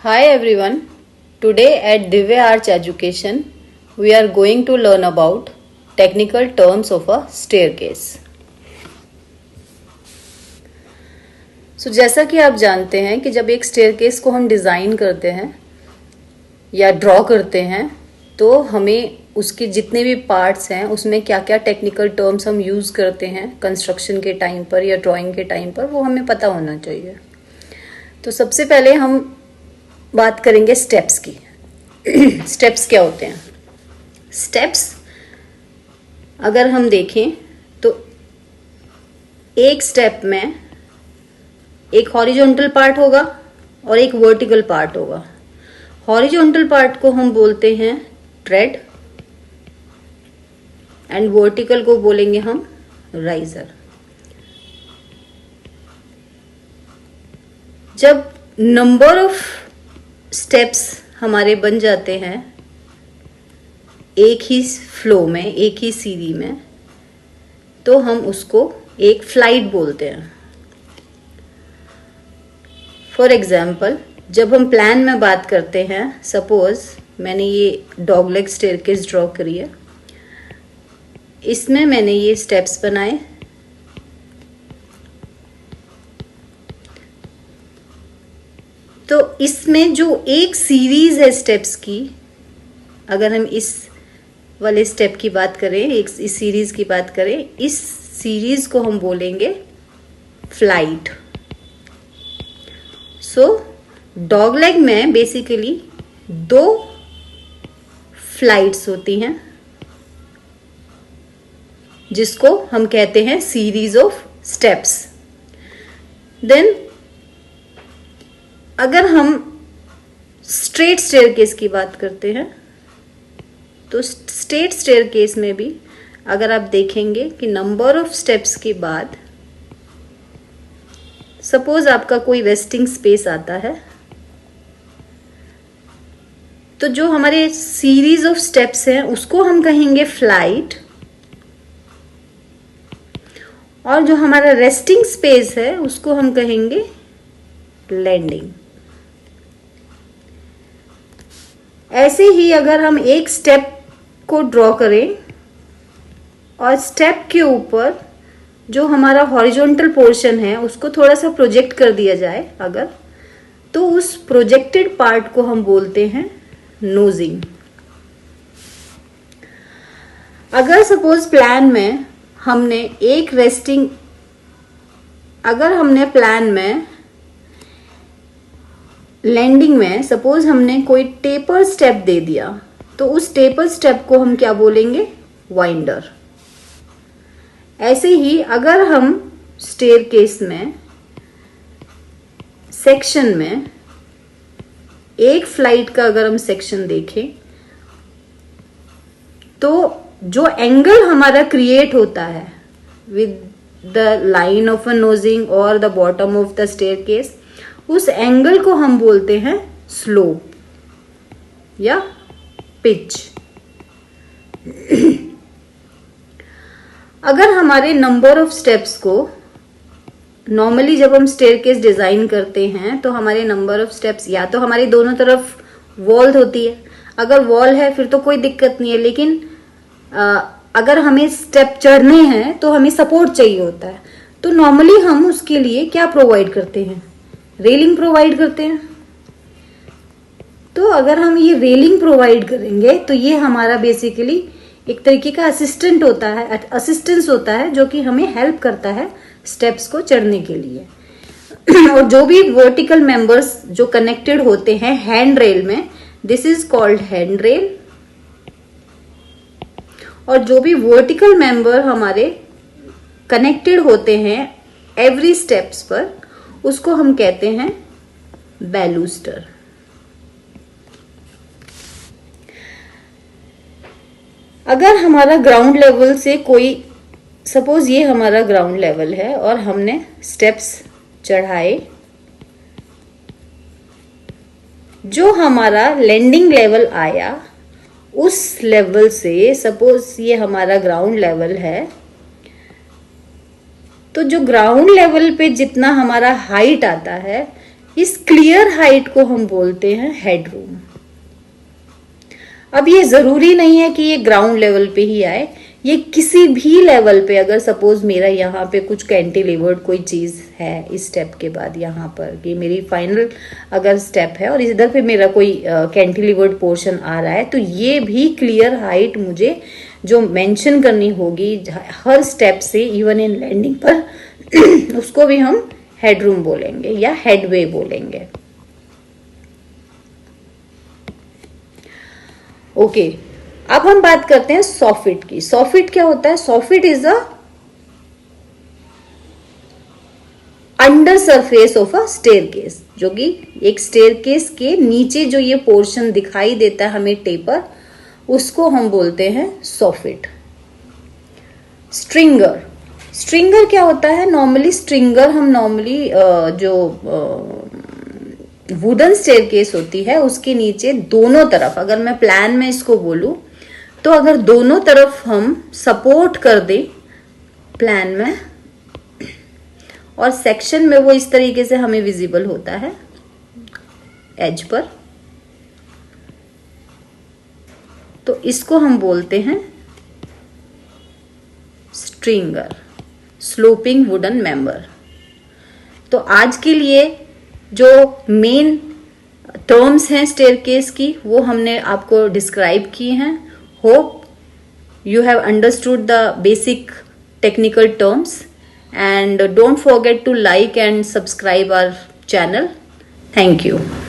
Hi everyone. Today at Divya Arch Education, we are going to learn about technical terms of a staircase. जैसा कि आप जानते हैं कि जब एक स्टेयरकेस को हम डिज़ाइन करते हैं या ड्रॉ करते हैं तो हमें उसके जितने भी पार्ट्स हैं उसमें क्या क्या टेक्निकल टर्म्स हम यूज़ करते हैं कंस्ट्रक्शन के टाइम पर या ड्राइंग के टाइम पर वो हमें पता होना चाहिए। तो सबसे पहले हम बात करेंगे स्टेप्स की। स्टेप्स क्या होते हैं? स्टेप्स अगर हम देखें तो एक स्टेप में एक हॉरिजॉन्टल पार्ट होगा और एक वर्टिकल पार्ट होगा। हॉरिजॉन्टल पार्ट को हम बोलते हैं ट्रेड एंड वर्टिकल को बोलेंगे हम राइजर। जब नंबर ऑफ स्टेप्स हमारे बन जाते हैं एक ही फ्लो में, एक ही सीढ़ी में, तो हम उसको एक फ्लाइट बोलते हैं। फॉर एग्जाम्पल, जब हम प्लान में बात करते हैं, सपोज मैंने ये डॉगलेग स्टेयरकेस ड्रॉ करी है, इसमें मैंने ये स्टेप्स बनाए, तो इसमें जो एक सीरीज है स्टेप्स की, अगर हम इस वाले स्टेप की बात करें, इस सीरीज की बात करें, इस सीरीज को हम बोलेंगे फ्लाइट। सो डॉगलेग में बेसिकली दो फ्लाइट्स होती हैं जिसको हम कहते हैं सीरीज ऑफ स्टेप्स। देन अगर हम स्ट्रेट स्टेयरकेस की बात करते हैं तो स्ट्रेट स्टेयरकेस में भी अगर आप देखेंगे कि नंबर ऑफ स्टेप्स के बाद सपोज आपका कोई रेस्टिंग स्पेस आता है, तो जो हमारे सीरीज ऑफ स्टेप्स हैं उसको हम कहेंगे फ्लाइट, और जो हमारा रेस्टिंग स्पेस है उसको हम कहेंगे लैंडिंग। ऐसे ही अगर हम एक स्टेप को ड्रॉ करें और स्टेप के ऊपर जो हमारा हॉरिजॉन्टल पोर्शन है उसको थोड़ा सा प्रोजेक्ट कर दिया जाए अगर, तो उस प्रोजेक्टेड पार्ट को हम बोलते हैं नोजिंग। अगर सपोज प्लान में हमने एक रेस्टिंग, अगर हमने प्लान में लैंडिंग में सपोज हमने कोई टेपर स्टेप दे दिया, तो उस टेपर स्टेप को हम क्या बोलेंगे? वाइंडर। ऐसे ही अगर हम स्टेयरकेस में सेक्शन में एक फ्लाइट का अगर हम सेक्शन देखें तो जो एंगल हमारा क्रिएट होता है with the line of a nosing और the bottom of the staircase, उस एंगल को हम बोलते हैं स्लोप या पिच। अगर हमारे नंबर ऑफ स्टेप्स को नॉर्मली जब हम स्टेयरकेस डिजाइन करते हैं तो हमारे नंबर ऑफ स्टेप्स या तो हमारी दोनों तरफ वॉल होती है, अगर वॉल है फिर तो कोई दिक्कत नहीं है, लेकिन अगर हमें स्टेप चढ़ने हैं तो हमें सपोर्ट चाहिए होता है, तो नॉर्मली हम उसके लिए क्या प्रोवाइड करते हैं? रेलिंग प्रोवाइड करते हैं। तो अगर हम ये रेलिंग प्रोवाइड करेंगे तो ये हमारा बेसिकली एक तरीके का असिस्टेंस होता है जो कि हमें हेल्प करता है स्टेप्स को चढ़ने के लिए। और जो भी वर्टिकल मेंबर्स जो कनेक्टेड होते हैं हैंड रेल में, this is called hand rail, और जो भी वर्टिकल मेंबर हमारे कनेक्टेड होते हैं एवरी स्टेप्स पर, उसको हम कहते हैं बैलूस्टर। अगर हमारा ग्राउंड लेवल से कोई, सपोज ये हमारा ग्राउंड लेवल है और हमने स्टेप्स चढ़ाए, जो हमारा लैंडिंग लेवल आया उस लेवल से, सपोज ये हमारा ग्राउंड लेवल है, तो जो ग्राउंड लेवल पे जितना हमारा हाइट आता है इस क्लियर हाइट को हम बोलते हैं हेडरूम। अब ये जरूरी नहीं है कि ये ग्राउंड लेवल पे ही आए, ये किसी भी लेवल पे, अगर सपोज मेरा यहाँ पे कुछ कैंटिलीवर्ड कोई चीज है इस स्टेप के बाद, यहाँ पर ये मेरी फाइनल अगर स्टेप है और इधर पे मेरा कोई कैंटिलीवर्ड पोर्शन आ रहा है, तो ये भी क्लियर हाइट मुझे जो मेंशन करनी होगी हर स्टेप से, इवन इन लैंडिंग पर उसको भी हम हेडरूम बोलेंगे या हेडवे बोलेंगे। ओके, अब हम बात करते हैं सॉफिट की। सॉफिट क्या होता है? Soffit is a under surface of a staircase, जो कि एक स्टेयरकेस के नीचे जो ये पोर्शन दिखाई देता है हमें टेपर, उसको हम बोलते हैं सॉफिट। स्ट्रिंगर, स्ट्रिंगर क्या होता है? नॉर्मली स्ट्रिंगर हम नॉर्मली जो वुडन स्टेयरकेस होती है उसके नीचे दोनों तरफ, अगर मैं प्लान में इसको बोलूं तो अगर दोनों तरफ हम सपोर्ट कर दें प्लान में, और सेक्शन में वो इस तरीके से हमें विजिबल होता है एज पर, तो इसको हम बोलते हैं स्ट्रिंगर, स्लोपिंग वुडन मेंबर। तो आज के लिए जो मेन टर्म्स हैं स्टेयरकेस की वो हमने आपको डिस्क्राइब किए हैं। Hope you have understood the basic technical terms, and don't forget to like and subscribe our channel. Thank you.